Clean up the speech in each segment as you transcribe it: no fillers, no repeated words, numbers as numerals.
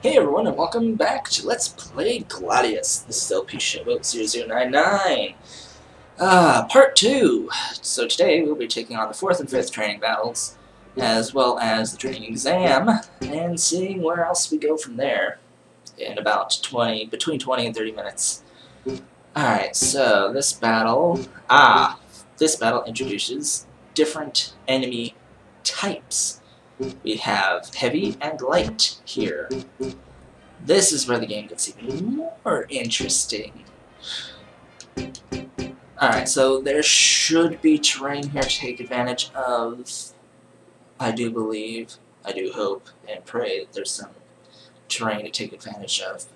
Hey everyone, and welcome back to Let's Play Gladius. This is LP Showboat 0099. Part 2. So today we'll be taking on the 4th and 5th training battles, as well as the training exam, and seeing where else we go from there in about between 20 and 30 minutes. Alright, so this battle introduces different enemy types. We have heavy and light here. This is where the game gets even more interesting. Alright, so there should be terrain here to take advantage of. I do believe, I do hope, and pray that there's some terrain to take advantage of.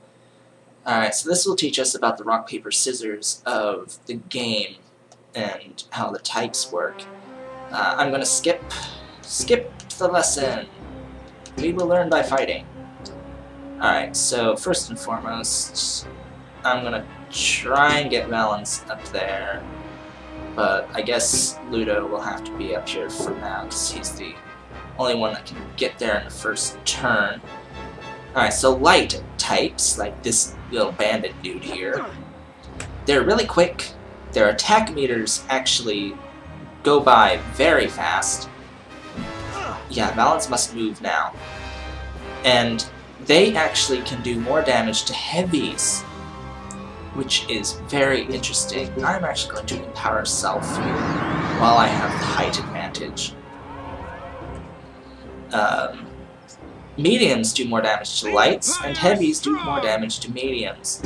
Alright, so this will teach us about the rock, paper, scissors of the game and how the types work. I'm going to skip the lesson. We will learn by fighting. Alright, so first and foremost, I'm gonna try and get Valens up there, but I guess Ludo will have to be up here for now, because he's the only one that can get there in the first turn. Alright, so light types, like this little bandit dude here, they're really quick. Their attack meters actually go by very fast. Yeah, Valens must move now. And they actually can do more damage to heavies, which is very interesting. I'm actually going to empower Self here, while I have the height advantage. Mediums do more damage to lights, and heavies do more damage to mediums.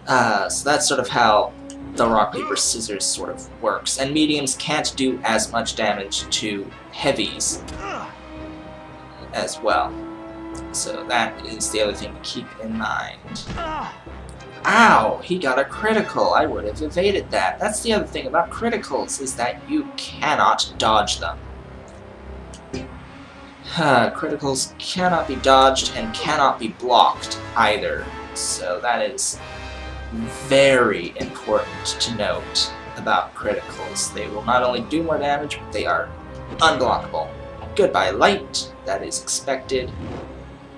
So that's sort of how the rock, paper, scissors sort of works. And mediums can't do as much damage to heavies as well. So that is the other thing to keep in mind. Ow! He got a critical. I would have evaded that. That's the other thing about criticals, is that you cannot dodge them. Criticals cannot be dodged and cannot be blocked either. So that is very important to note about criticals. They will not only do more damage, but they are unblockable. Goodbye light, that is expected.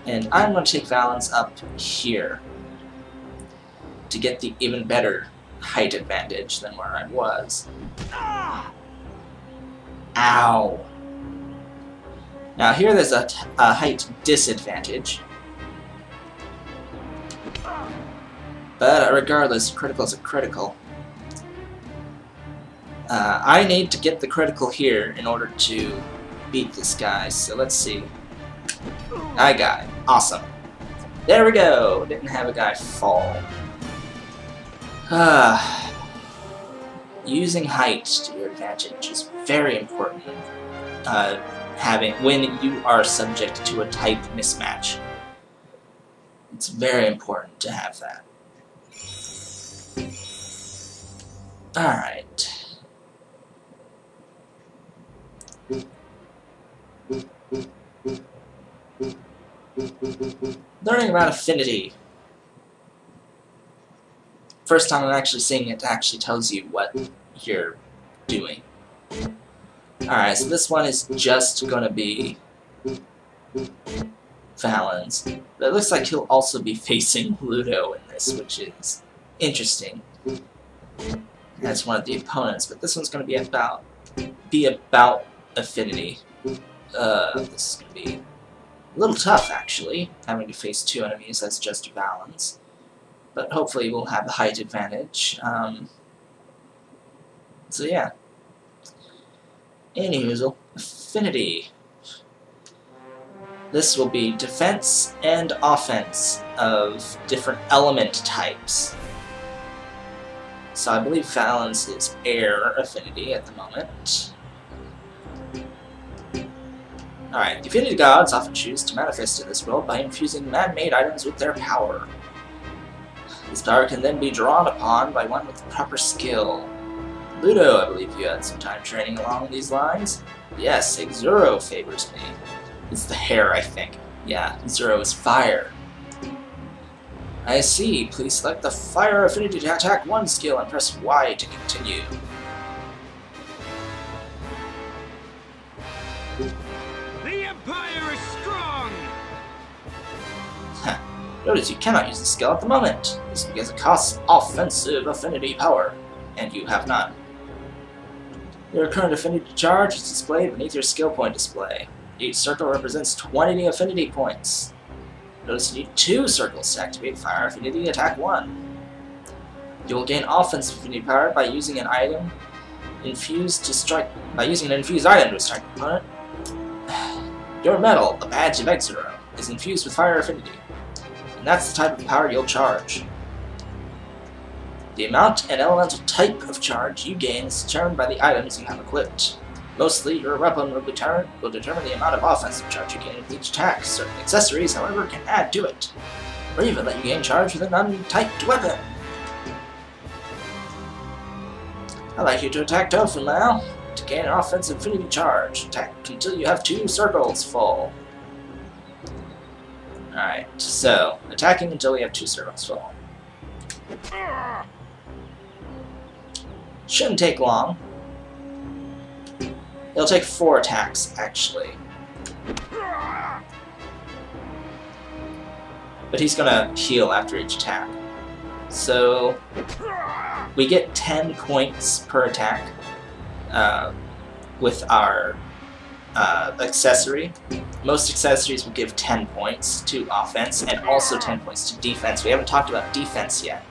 And I'm going to take Valens up here to get the even better height advantage than where I was. Ow! Now here there's a height disadvantage. But regardless, critical's a critical. I need to get the critical here in order to beat this guy, so let's see. I got it. Awesome. There we go! Didn't have a guy fall. Using height to your advantage is very important when you are subject to a type mismatch. It's very important to have that. Alright. Learning about affinity. First time I'm actually seeing it actually tells you what you're doing. Alright, so this one is just gonna be Valens. But it looks like he'll also be facing Ludo in this, which is interesting. That's one of the opponents, but this one's going to be about affinity. This is going to be a little tough, actually, having to face two enemies as just Valens. But hopefully we'll have the height advantage. So yeah. Anywho, affinity. This will be defense and offense of different element types. So I believe Valens is air affinity at the moment. Alright, the affinity gods often choose to manifest in this world by infusing man-made items with their power. This power can then be drawn upon by one with proper skill. Ludo, I believe you had some time training along these lines? Yes, Xuro favors me. It's the hair, I think. Yeah, Xuro is fire. I see. Please select the Fire Affinity to attack 1 skill and press Y to continue. The Empire is strong! Notice you cannot use the skill at the moment. This is because it costs offensive affinity power, and you have none. Your current affinity charge is displayed beneath your skill point display. Each circle represents 20 affinity points. Notice you need 2 circles to activate Fire Affinity Attack 1. You will gain offensive affinity power by using an item infused to strike. By using an infused item to strike an opponent. Your medal, the badge of X0, is infused with Fire Affinity, and that's the type of power you'll charge. The amount and elemental type of charge you gain is determined by the items you have equipped. Mostly, your weapon will determine the amount of offensive charge you gain with each attack. Certain accessories, however, can add to it, or even let you gain charge with an untyped weapon. I'd like you to attack Tofu now. To gain an offensive affinity charge, attack until you have 2 circles full. Alright, so, attacking until we have 2 circles full. Shouldn't take long. It'll take 4 attacks, actually. But he's gonna heal after each attack. So, we get 10 points per attack with our accessory. Most accessories will give 10 points to offense and also 10 points to defense. We haven't talked about defense yet.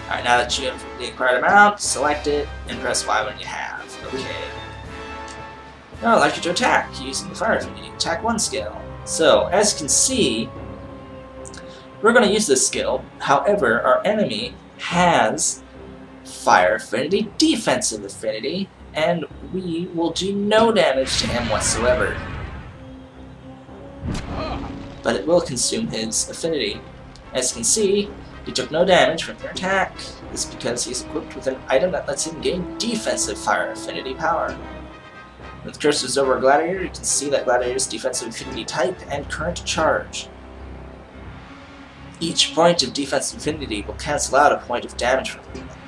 Alright, now that you have the acquired amount, select it and press Y when you have. Okay. Now I'd like you to attack using the Fire Affinity Attack 1 skill. So, as you can see, we're going to use this skill. However, our enemy has Fire Affinity, Defensive Affinity, and we will do no damage to him whatsoever. But it will consume his affinity. As you can see, he took no damage from your attack. This is because he's equipped with an item that lets him gain defensive Fire Affinity power. With cursors over Gladiator, you can see that Gladiator's defensive affinity type and current charge. Each point of defensive affinity will cancel out a point of damage from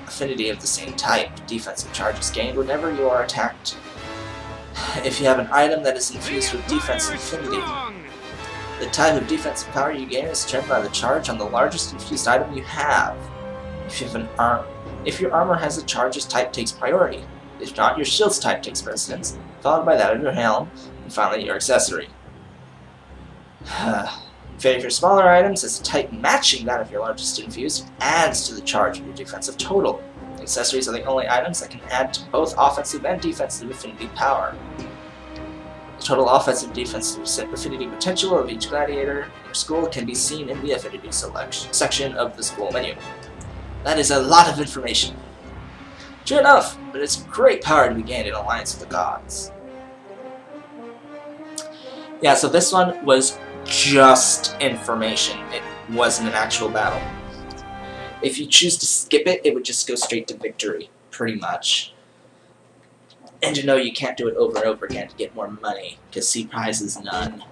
affinity of the same type. Defensive charge is gained whenever you are attacked. If you have an item that is infused with defensive affinity, the type of defensive power you gain is determined by the charge on the largest infused item you have. If your armor has a charge's type takes priority. If not, your shield's type takes precedence, followed by that of your helm, and finally your accessory. If your smaller items has a type matching that of your largest infused, it adds to the charge of your defensive total. Accessories are the only items that can add to both offensive and defensive affinity power. The total offensive and defensive affinity potential of each gladiator in your school can be seen in the affinity selection section of the school menu. That is a lot of information. True enough, but it's great power to be gained in Alliance with the Gods. Yeah, so this one was just information. It wasn't an actual battle. If you choose to skip it, it would just go straight to victory, pretty much. And you know you can't do it over and over again to get more money, because C prize is none.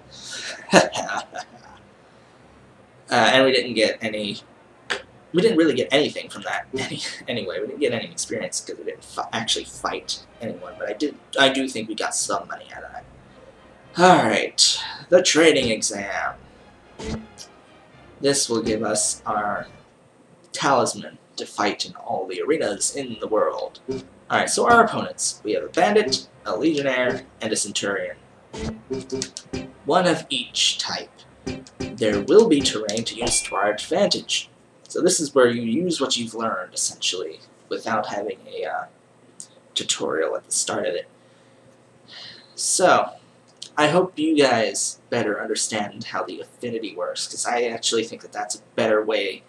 And we didn't get any... We didn't really get anything from that anyway. We didn't get any experience because we didn't actually fight anyone, but I do think we got some money out of it. Alright, the training exam. This will give us our talisman to fight in all the arenas in the world. Alright, so our opponents. We have a bandit, a legionnaire, and a centurion. One of each type. There will be terrain to use to our advantage. So this is where you use what you've learned, essentially, without having a tutorial at the start of it. So, I hope you guys better understand how the affinity works, because I actually think that that's a better way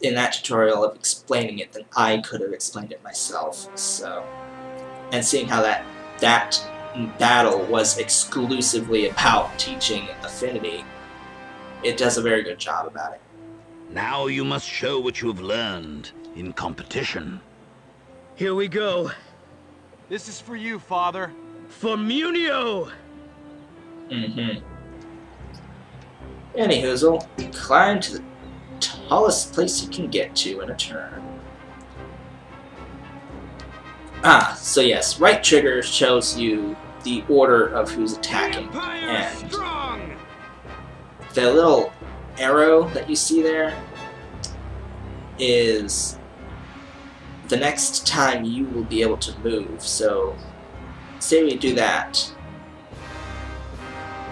in that tutorial of explaining it than I could have explained it myself. So, and seeing how that battle was exclusively about teaching affinity, it does a very good job about it. Now you must show what you have learned in competition. Here we go. This is for you, Father. For Munio! Anyhoozle, climb to the tallest place you can get to in a turn. So yes, right trigger shows you the order of who's attacking, and the little arrow that you see there is the next time you will be able to move. So, say we do that.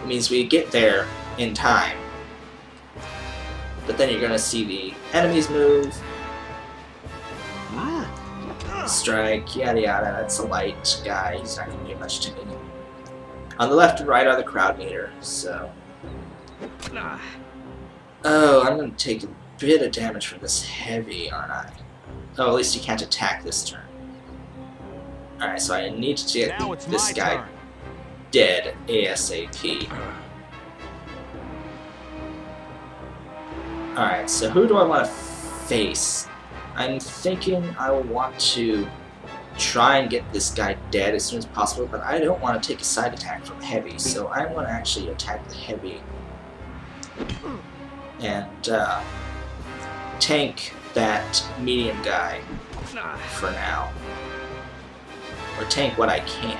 It means we get there in time. But then you're going to see the enemies move, strike, yada yada. That's a light guy. He's not going to do much to me. On the left and right are the crowd meter, so... Oh, I'm going to take a bit of damage from this heavy, aren't I? Oh, at least he can't attack this turn. Alright, so I need to get this guy dead ASAP. Alright, so who do I want to face? I'm thinking I will want to try and get this guy dead as soon as possible, but I don't want to take a side attack from heavy, so I want to actually attack the heavy and tank that medium guy for now. Or tank what I can.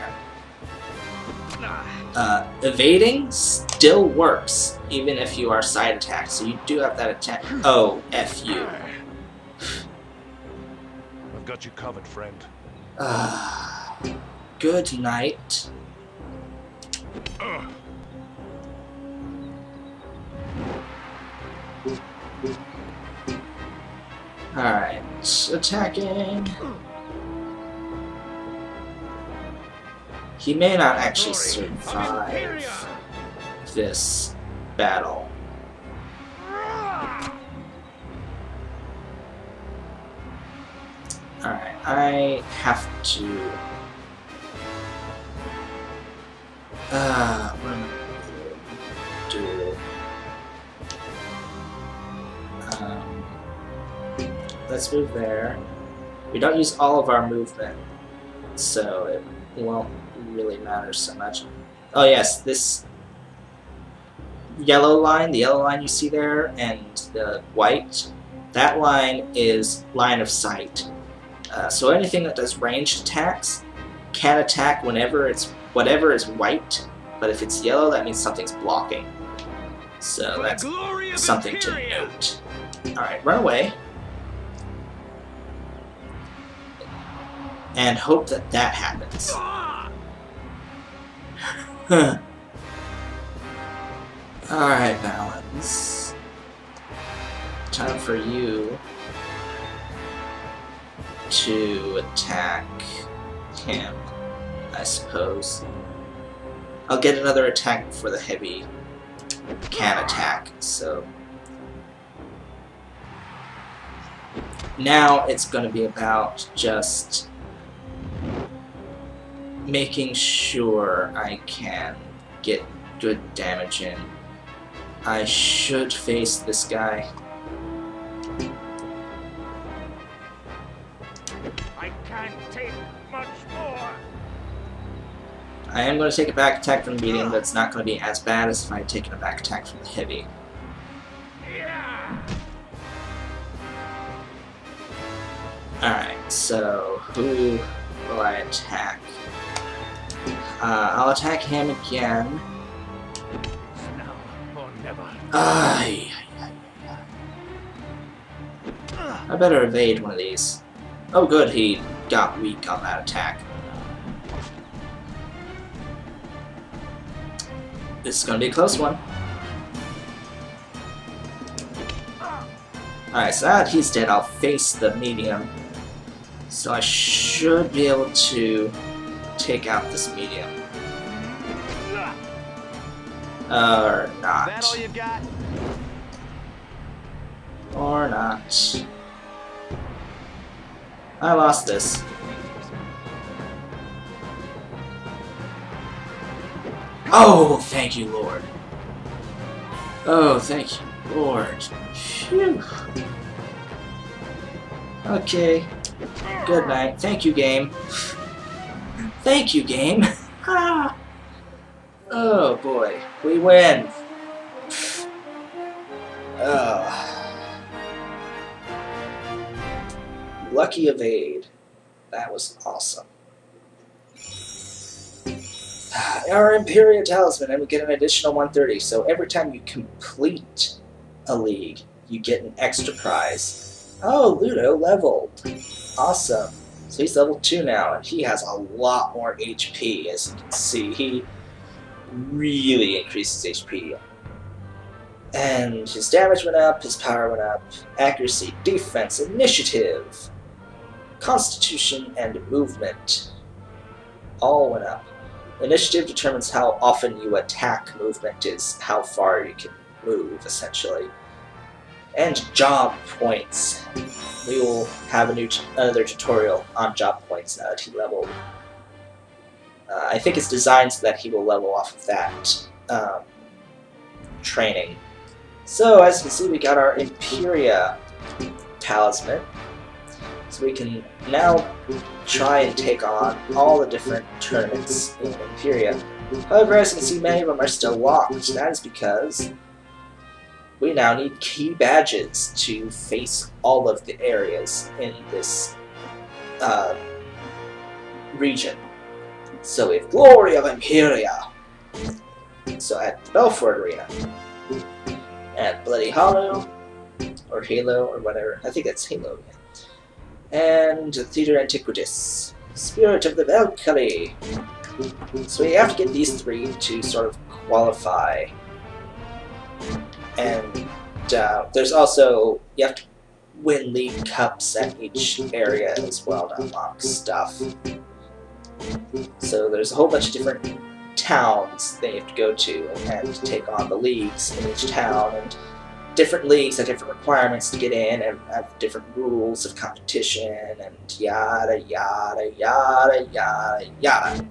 Evading still works, even if you are side attacked, so you do have that attack. Oh, F you. I've got you covered, friend. Good night. Alright, attacking. He may not actually survive this battle. Alright, I have to... what am I gonna do? Let's move there. We don't use all of our movement, so it won't really matter so much. Oh yes, this yellow line, the yellow line you see there, and the white, that line is line of sight. So anything that does ranged attacks can attack whenever it's whatever is white, but if it's yellow, that means something's blocking. So that's something to note. Alright, run away. And hope that that happens. Alright, Valens. Time for you to attack him, I suppose. I'll get another attack before the heavy can attack, so... Now it's going to be about just making sure I can get good damage in. I should face this guy. I can't take much more. I am going to take a back attack from the medium, but it's not going to be as bad as if I had taken a back attack from the heavy. Alright, so who will I attack? I'll attack him again. Now or never. I better evade one of these. Oh good, he got weak on that attack. This is gonna be a close one. Alright, so that he's dead, I'll face the medium. So I should be able to take out this medium. Or not. That all you got? Or not. I lost this. Oh, thank you, Lord. Oh, thank you, Lord. Phew. Okay. Good night. Thank you, game. Thank you, game. Ah. Oh boy, we win. Oh. Lucky evade. That was awesome. Our Imperial Talisman, and we get an additional 130. So every time you complete a league, you get an extra prize. Oh, Ludo leveled. Awesome. So he's level 2 now, and he has a lot more HP, as you can see. He really increases HP. And his damage went up, his power went up, accuracy, defense, initiative, constitution, and movement all went up. Initiative determines how often you attack. Movement is how far you can move, essentially. And job points. We will have another tutorial on job points now that he leveled. I think it's designed so that he will level off of that training. So, as you can see, we got our Imperia talisman. So we can now try and take on all the different tournaments in Imperia. However, as you can see, many of them are still locked. That is because we now need key badges to face all of the areas in this region. So we have Glory of Imperia. So at Belfort Arena. At Bloody Hollow, or Halo, or whatever. I think that's Halo, yeah. And Theater Antiquitas. Spirit of the Valkyrie. So we have to get these 3 to sort of qualify. And there's also, you have to win League Cups at each area as well to unlock stuff. So there's a whole bunch of different towns that you have to go to and take on the leagues in each town, and different leagues have different requirements to get in and have different rules of competition and yada yada yada yada yada.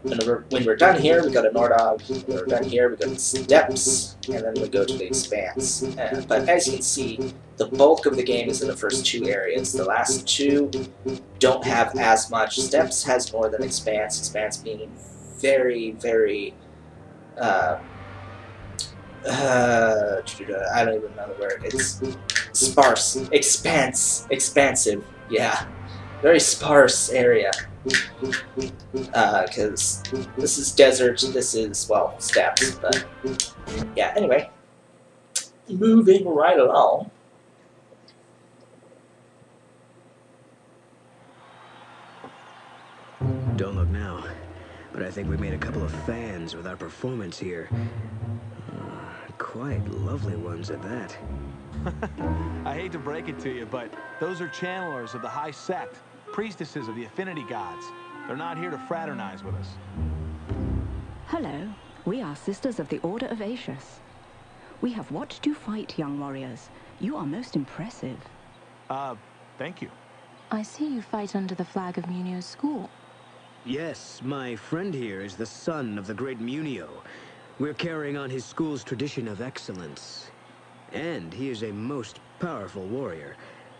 When we're done here, we go to Nordog. When we're done here, we go to Steps, and then we go to the Expanse. But as you can see, the bulk of the game is in the first 2 areas. The last 2 don't have as much. Steps has more than Expanse. Expanse being very, very, I don't even know the word. It's sparse. Expansive, yeah. Very sparse area. Because this is desert, this is, well, steppes, but, yeah, anyway. Moving right along. Don't look now, but I think we made a couple of fans with our performance here. Quite lovely ones at that. I hate to break it to you, but those are channelers of the High Sect, priestesses of the Affinity Gods. They're not here to fraternize with us. Hello, we are Sisters of the Order of Aetius. We have watched you fight, young warriors. You are most impressive. Thank you. I see you fight under the flag of Munio's school. Yes, my friend here is the son of the great Munio. We're carrying on his school's tradition of excellence. And he is a most powerful warrior,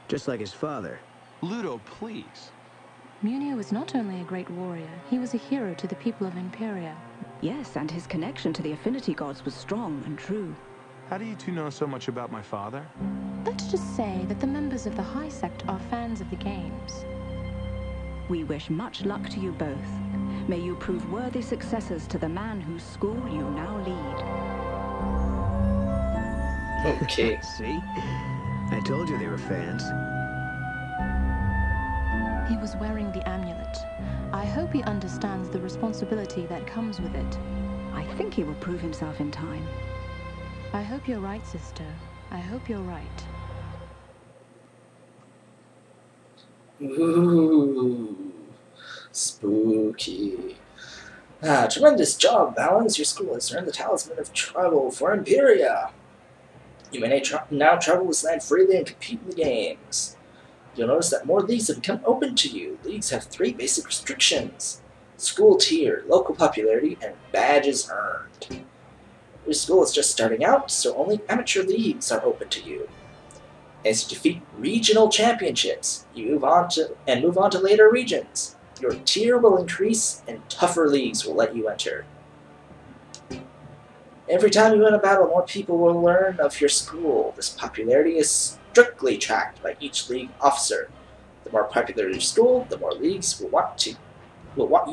just like his father. Ludo, please. Munio was not only a great warrior, he was a hero to the people of Imperia. Yes, and his connection to the Affinity Gods was strong and true. How do you 2 know so much about my father? Let's just say that the members of the High Sect are fans of the games. We wish much luck to you both. May you prove worthy successors to the man whose school you now lead. Okay. See? I told you they were fans. He was wearing the amulet. I hope he understands the responsibility that comes with it. I think he will prove himself in time. I hope you're right, sister. I hope you're right. Ooh, spooky. Tremendous job, Valens. Your school has earned the Talisman of Travel for Imperia. You may now travel this land freely and compete in the games. You'll notice that more leagues have become open to you. Leagues have 3 basic restrictions: school tier, local popularity, and badges earned. Your school is just starting out, so only amateur leagues are open to you. As you defeat regional championships, you move on to later regions. Your tier will increase, and tougher leagues will let you enter. Every time you win a battle, more people will learn of your school. This popularity is strictly tracked by each league officer. The more popular your school, the more leagues will want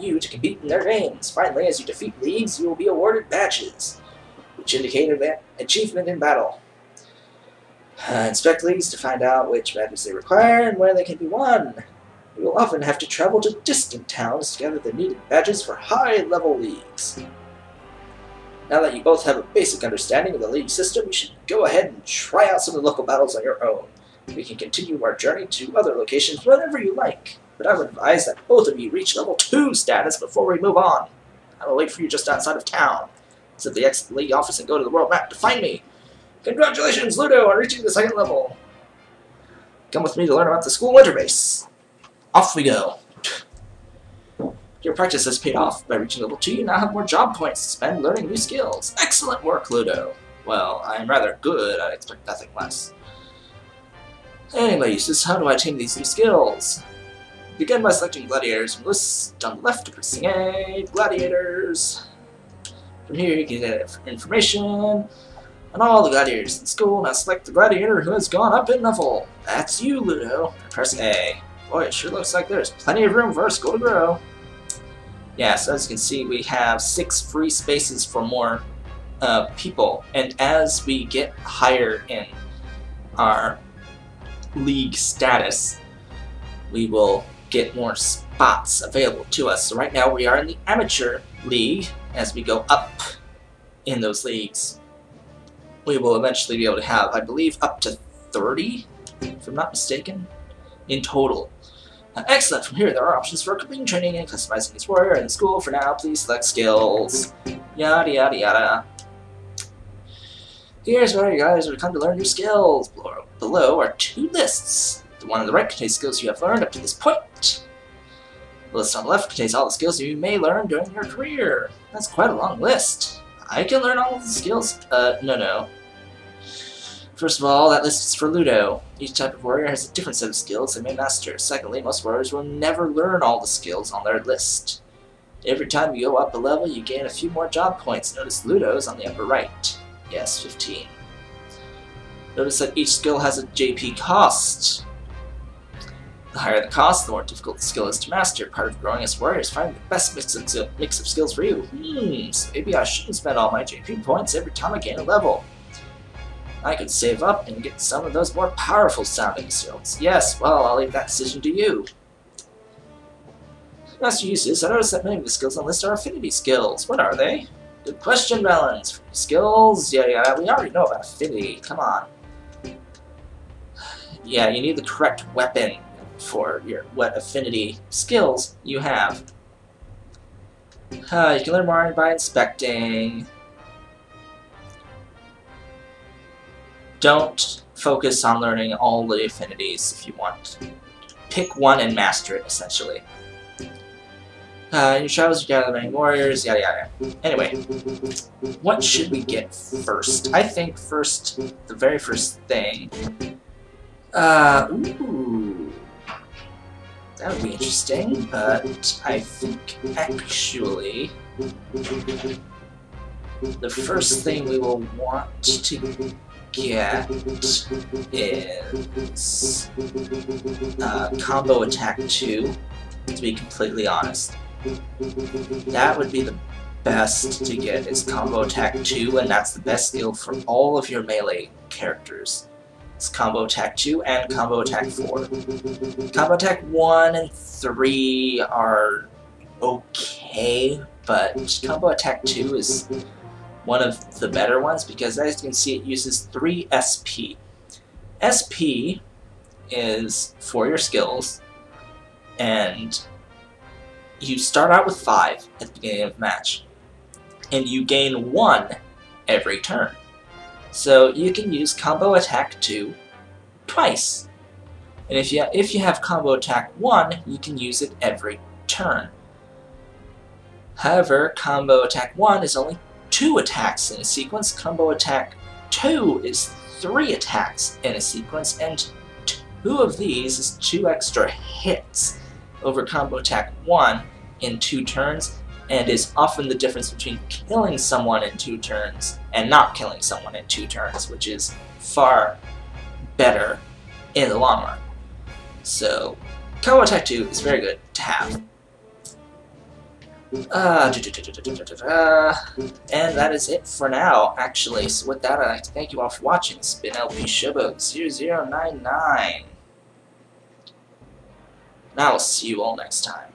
you to compete in their games. Finally, as you defeat leagues, you will be awarded badges, which indicate an achievement in battle. Inspect leagues to find out which badges they require and where they can be won. You will often have to travel to distant towns to gather the needed badges for high-level leagues. Now that you both have a basic understanding of the league system, you should go ahead and try out some of the local battles on your own. We can continue our journey to other locations whenever you like, but I would advise that both of you reach level 2 status before we move on. I will wait for you just outside of town. Simply exit the league office and go to the world map to find me. Congratulations, Ludo, on reaching the 2nd level. Come with me to learn about the school interface. Off we go. Your practice has paid off. By reaching level 2, you now have more job points to spend learning new skills. Excellent work, Ludo. Well, I am rather good. I expect nothing less. Anyway, Eustace, how do I attain these new skills? Begin by selecting gladiators from the list on the left, pressing A, gladiators. From here, you can get information on all the gladiators in school. Now select the gladiator who has gone up in level. That's you, Ludo. Press A. Boy, it sure looks like there's plenty of room for our school to grow. Yeah, so as you can see, we have 6 free spaces for more people. And as we get higher in our league status, we will get more spots available to us. So right now we are in the amateur league. As we go up in those leagues, we will eventually be able to have, I believe, up to 30, if I'm not mistaken, in total. Excellent. From here, there are options for completing training and customizing each warrior in the school. For now, please select skills. Yada yada yada. Here's where you guys are come to learn your skills. Below are 2 lists. The one on the right contains skills you have learned up to this point. The list on the left contains all the skills you may learn during your career. That's quite a long list. I can learn all of the skills. No. First of all, that list is for Ludo. Each type of warrior has a different set of skills they may master. Secondly, most warriors will never learn all the skills on their list. Every time you go up a level, you gain a few more job points. Notice Ludo's on the upper right. Yes, 15. Notice that each skill has a JP cost. The higher the cost, the more difficult the skill is to master. Part of growing as a warrior is finding the best mix of skills for you. So maybe I shouldn't spend all my JP points every time I gain a level. I could save up and get some of those more powerful sounding skills. Yes, well, I'll leave that decision to you. Master Eustace, I noticed that many of the skills on the list are affinity skills. What are they? Good question, Valens. Skills? Yeah, we already know about affinity. Come on. Yeah, you need the correct weapon for what affinity skills you have. You can learn more by inspecting. Don't focus on learning all the affinities if you want. Pick one and master it, essentially. In your travels, you gather many warriors, yada yada. Anyway, what should we get first? I think the very first thing. Ooh. That would be interesting, but I think actually the first thing we will want to get is Combo Attack 2, to be completely honest. That would be the best to get, is Combo Attack 2, and that's the best skill for all of your melee characters. It's Combo Attack 2 and Combo Attack 4. Combo Attack 1 and 3 are okay, but Combo Attack 2 is one of the better ones because, as you can see, it uses 3 SP. SP is for your skills, and you start out with 5 at the beginning of the match, and you gain 1 every turn. So you can use Combo Attack 2 twice. And if you have Combo Attack 1, you can use it every turn. However, Combo Attack 1 is only 2 attacks in a sequence. Combo Attack 2 is 3 attacks in a sequence, and 2 of these is 2 extra hits over Combo Attack 1 in 2 turns, and is often the difference between killing someone in 2 turns and not killing someone in 2 turns, which is far better in the long run. So, Combo Attack 2 is very good to have. And that is it for now, actually. So with that, I'd like to thank you all for watching. It's been LP Showboat 0099. Now I'll see you all next time.